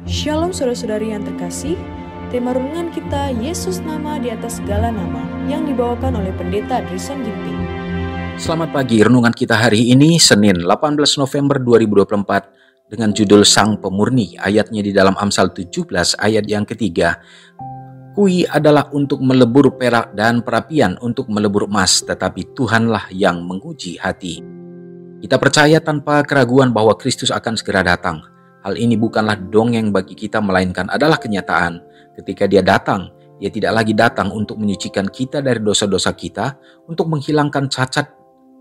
Shalom saudara-saudari yang terkasih, tema renungan kita Yesus nama di atas segala nama yang dibawakan oleh Pendeta Drisan Ginting. Selamat pagi, renungan kita hari ini Senin 18 November 2024 dengan judul Sang Pemurni. Ayatnya di dalam Amsal 17 ayat yang ketiga. Kui adalah untuk melebur perak dan perapian untuk melebur emas, tetapi Tuhanlah yang menguji hati. Kita percaya tanpa keraguan bahwa Kristus akan segera datang. Hal ini bukanlah dongeng bagi kita, melainkan adalah kenyataan. Ketika Dia datang, Dia tidak lagi datang untuk menyucikan kita dari dosa-dosa kita, untuk menghilangkan cacat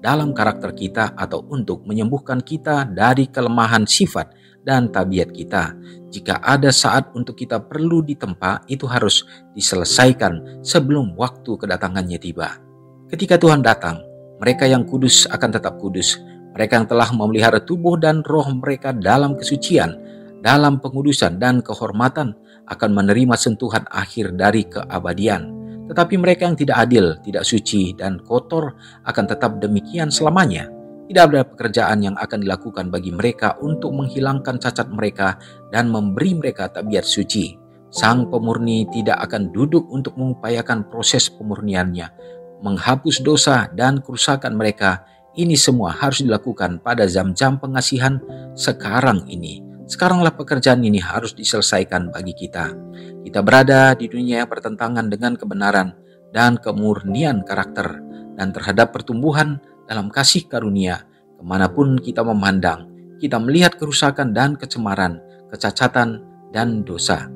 dalam karakter kita, atau untuk menyembuhkan kita dari kelemahan sifat dan tabiat kita. Jika ada saat untuk kita perlu ditempa, itu harus diselesaikan sebelum waktu kedatangannya tiba. Ketika Tuhan datang, mereka yang kudus akan tetap kudus. Mereka yang telah memelihara tubuh dan roh mereka dalam kesucian, dalam pengudusan dan kehormatan, akan menerima sentuhan akhir dari keabadian. Tetapi mereka yang tidak adil, tidak suci, dan kotor akan tetap demikian selamanya. Tidak ada pekerjaan yang akan dilakukan bagi mereka untuk menghilangkan cacat mereka dan memberi mereka tabiat suci. Sang Pemurni tidak akan duduk untuk mengupayakan proses pemurniannya, menghapus dosa dan kerusakan mereka. Ini semua harus dilakukan pada jam-jam pengasihan sekarang ini. Sekaranglah pekerjaan ini harus diselesaikan bagi kita. Kita berada di dunia yang bertentangan dengan kebenaran dan kemurnian karakter, dan terhadap pertumbuhan dalam kasih karunia. Kemanapun kita memandang, kita melihat kerusakan dan kecemaran, kecacatan dan dosa.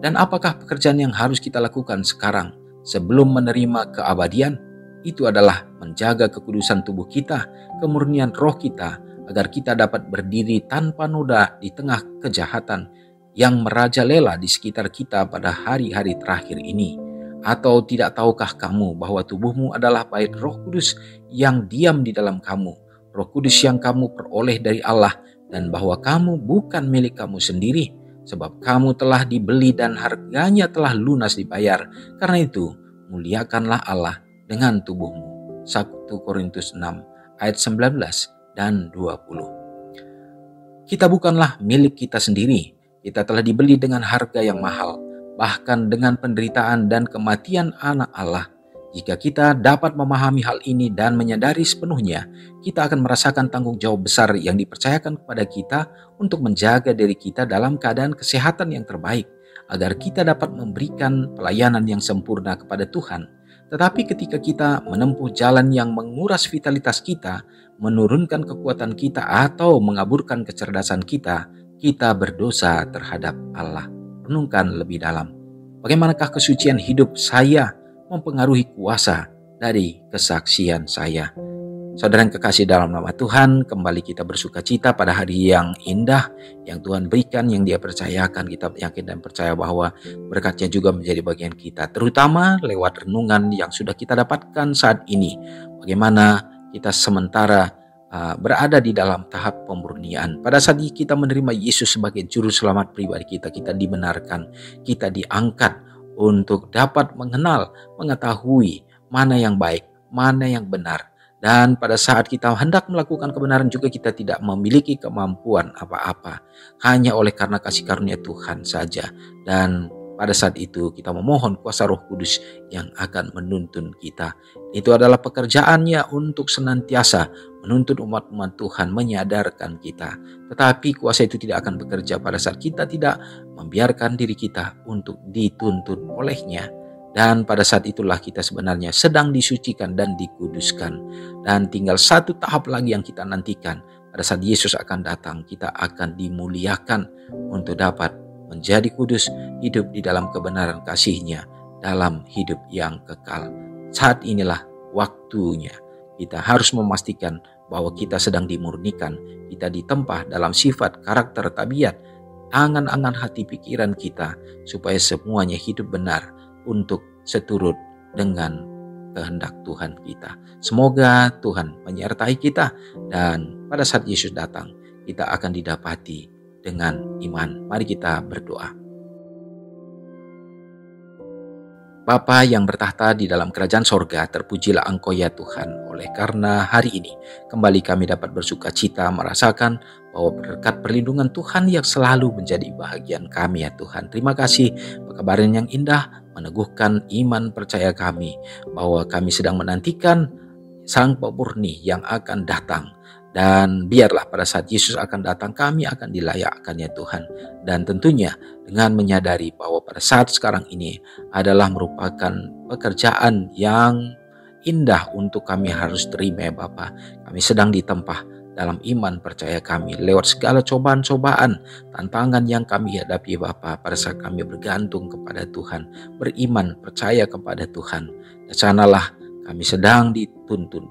Dan apakah pekerjaan yang harus kita lakukan sekarang sebelum menerima keabadian? Itu adalah menjaga kekudusan tubuh kita, kemurnian roh kita, agar kita dapat berdiri tanpa noda di tengah kejahatan yang merajalela di sekitar kita pada hari-hari terakhir ini. Atau tidak tahukah kamu bahwa tubuhmu adalah bait Roh Kudus yang diam di dalam kamu, Roh Kudus yang kamu peroleh dari Allah, dan bahwa kamu bukan milik kamu sendiri, sebab kamu telah dibeli dan harganya telah lunas dibayar. Karena itu, muliakanlah Allah dengan tubuhmu. 1 Korintus 6 ayat 19 dan 20. Kita bukanlah milik kita sendiri. Kita telah dibeli dengan harga yang mahal, bahkan dengan penderitaan dan kematian anak Allah. Jika kita dapat memahami hal ini dan menyadari sepenuhnya, kita akan merasakan tanggung jawab besar yang dipercayakan kepada kita untuk menjaga diri kita dalam keadaan kesehatan yang terbaik, agar kita dapat memberikan pelayanan yang sempurna kepada Tuhan. Tetapi ketika kita menempuh jalan yang menguras vitalitas kita, menurunkan kekuatan kita, atau mengaburkan kecerdasan kita, kita berdosa terhadap Allah. Renungkan lebih dalam. Bagaimanakah kesucian hidup saya mempengaruhi kuasa dari kesaksian saya? Saudara yang kekasih dalam nama Tuhan, kembali kita bersuka cita pada hari yang indah yang Tuhan berikan, yang Dia percayakan. Kita yakin dan percaya bahwa berkatnya juga menjadi bagian kita, terutama lewat renungan yang sudah kita dapatkan saat ini. Bagaimana kita sementara berada di dalam tahap pemurnian. Pada saat kita menerima Yesus sebagai juru selamat pribadi kita, kita dibenarkan, kita diangkat untuk dapat mengenal, mengetahui mana yang baik, mana yang benar. Dan pada saat kita hendak melakukan kebenaran juga, kita tidak memiliki kemampuan apa-apa, hanya oleh karena kasih karunia Tuhan saja. Dan pada saat itu kita memohon kuasa Roh Kudus yang akan menuntun kita. Itu adalah pekerjaannya untuk senantiasa menuntun umat-umat Tuhan, menyadarkan kita. Tetapi kuasa itu tidak akan bekerja pada saat kita tidak membiarkan diri kita untuk dituntun olehnya. Dan pada saat itulah kita sebenarnya sedang disucikan dan dikuduskan. Dan tinggal satu tahap lagi yang kita nantikan. Pada saat Yesus akan datang, kita akan dimuliakan untuk dapat menjadi kudus, hidup di dalam kebenaran kasih-Nya, dalam hidup yang kekal. Saat inilah waktunya. Kita harus memastikan bahwa kita sedang dimurnikan. Kita ditempa dalam sifat, karakter, tabiat, angan-angan hati pikiran kita, supaya semuanya hidup benar untuk seturut dengan kehendak Tuhan kita. Semoga Tuhan menyertai kita, dan pada saat Yesus datang, kita akan didapati dengan iman. Mari kita berdoa. Bapa yang bertahta di dalam kerajaan sorga, terpujilah Engkau ya Tuhan. Oleh karena hari ini kembali kami dapat bersuka cita merasakan bahwa berkat perlindungan Tuhan yang selalu menjadi bahagian kami ya Tuhan. Terima kasih pekabaran yang indah meneguhkan iman percaya kami bahwa kami sedang menantikan Sang Pemurni yang akan datang. Dan biarlah pada saat Yesus akan datang kami akan dilayakkan ya Tuhan. Dan tentunya dengan menyadari bahwa pada saat sekarang ini adalah merupakan pekerjaan yang indah untuk kami harus terima ya Bapa. Kami sedang ditempah dalam iman percaya kami lewat segala cobaan-cobaan, tantangan yang kami hadapi Bapa. Pada saat kami bergantung kepada Tuhan, beriman, percaya kepada Tuhan. Dan sanalah kami sedang dituntun,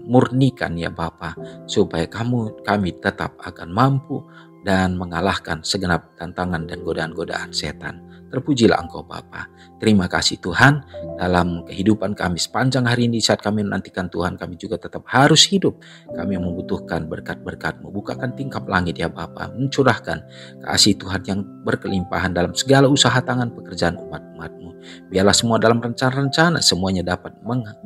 murnikan ya Bapa, supaya kami tetap akan mampu dan mengalahkan segenap tantangan dan godaan-godaan setan. Terpujilah Engkau Bapa. Terima kasih Tuhan, dalam kehidupan kami sepanjang hari ini saat kami menantikan Tuhan, kami juga tetap harus hidup. Kami membutuhkan berkat-berkat-Mu. Bukakan tingkap langit ya Bapa, mencurahkan kasih Tuhan yang berkelimpahan dalam segala usaha tangan pekerjaan umat-umat-Mu. Biarlah semua dalam rencana-rencana semuanya dapat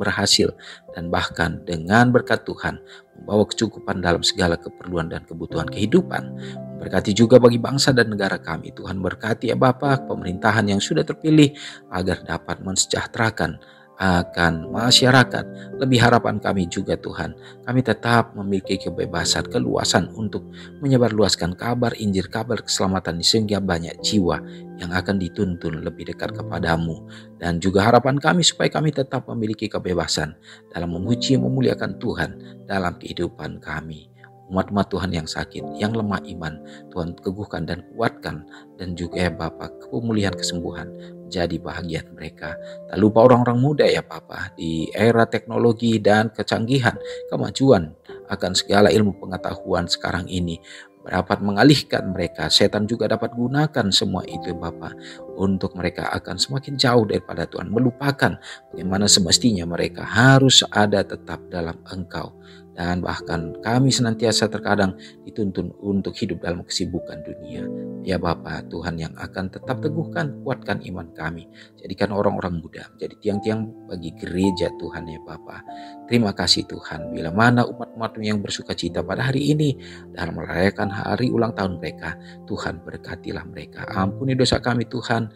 berhasil, dan bahkan dengan berkat Tuhan membawa kecukupan dalam segala keperluan dan kebutuhan kehidupan. Berkati juga bagi bangsa dan negara kami. Tuhan berkati ya Bapa pemerintahan yang sudah terpilih agar dapat mensejahterakan akan masyarakat. Lebih harapan kami juga Tuhan, kami tetap memiliki kebebasan, keluasan untuk menyebarluaskan kabar Injil, kabar keselamatan sehingga banyak jiwa yang akan dituntun lebih dekat kepadamu. Dan juga harapan kami supaya kami tetap memiliki kebebasan dalam memuji memuliakan Tuhan dalam kehidupan kami. Umat-umat Tuhan yang sakit, yang lemah iman, Tuhan teguhkan dan kuatkan, dan juga ya Bapa pemulihan kesembuhan menjadi bahagian mereka. Tak lupa orang-orang muda ya Bapa, di era teknologi dan kecanggihan, kemajuan akan segala ilmu pengetahuan sekarang ini dapat mengalihkan mereka. Setan juga dapat gunakan semua itu Bapa untuk mereka akan semakin jauh daripada Tuhan, melupakan bagaimana semestinya mereka harus ada tetap dalam Engkau. Dan bahkan kami senantiasa terkadang dituntun untuk hidup dalam kesibukan dunia. Ya Bapa, Tuhan yang akan tetap teguhkan, kuatkan iman kami. Jadikan orang-orang muda menjadi tiang-tiang bagi gereja Tuhan ya Bapa. Terima kasih Tuhan, bila mana umat-umat-Mu yang bersuka cita pada hari ini dalam merayakan hari ulang tahun mereka, Tuhan berkatilah mereka. Ampuni dosa kami Tuhan,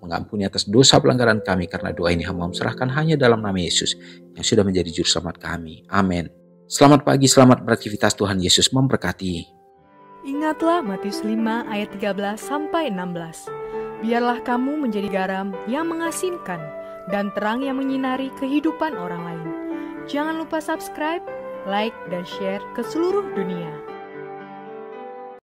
mengampuni atas dosa pelanggaran kami, karena doa ini hamba serahkan hanya dalam nama Yesus yang sudah menjadi juru selamat kami. Amin. Selamat pagi, selamat beraktivitas, Tuhan Yesus memberkati. Ingatlah Matius 5 ayat 13-16. Biarlah kamu menjadi garam yang mengasinkan dan terang yang menyinari kehidupan orang lain. Jangan lupa subscribe, like, dan share ke seluruh dunia.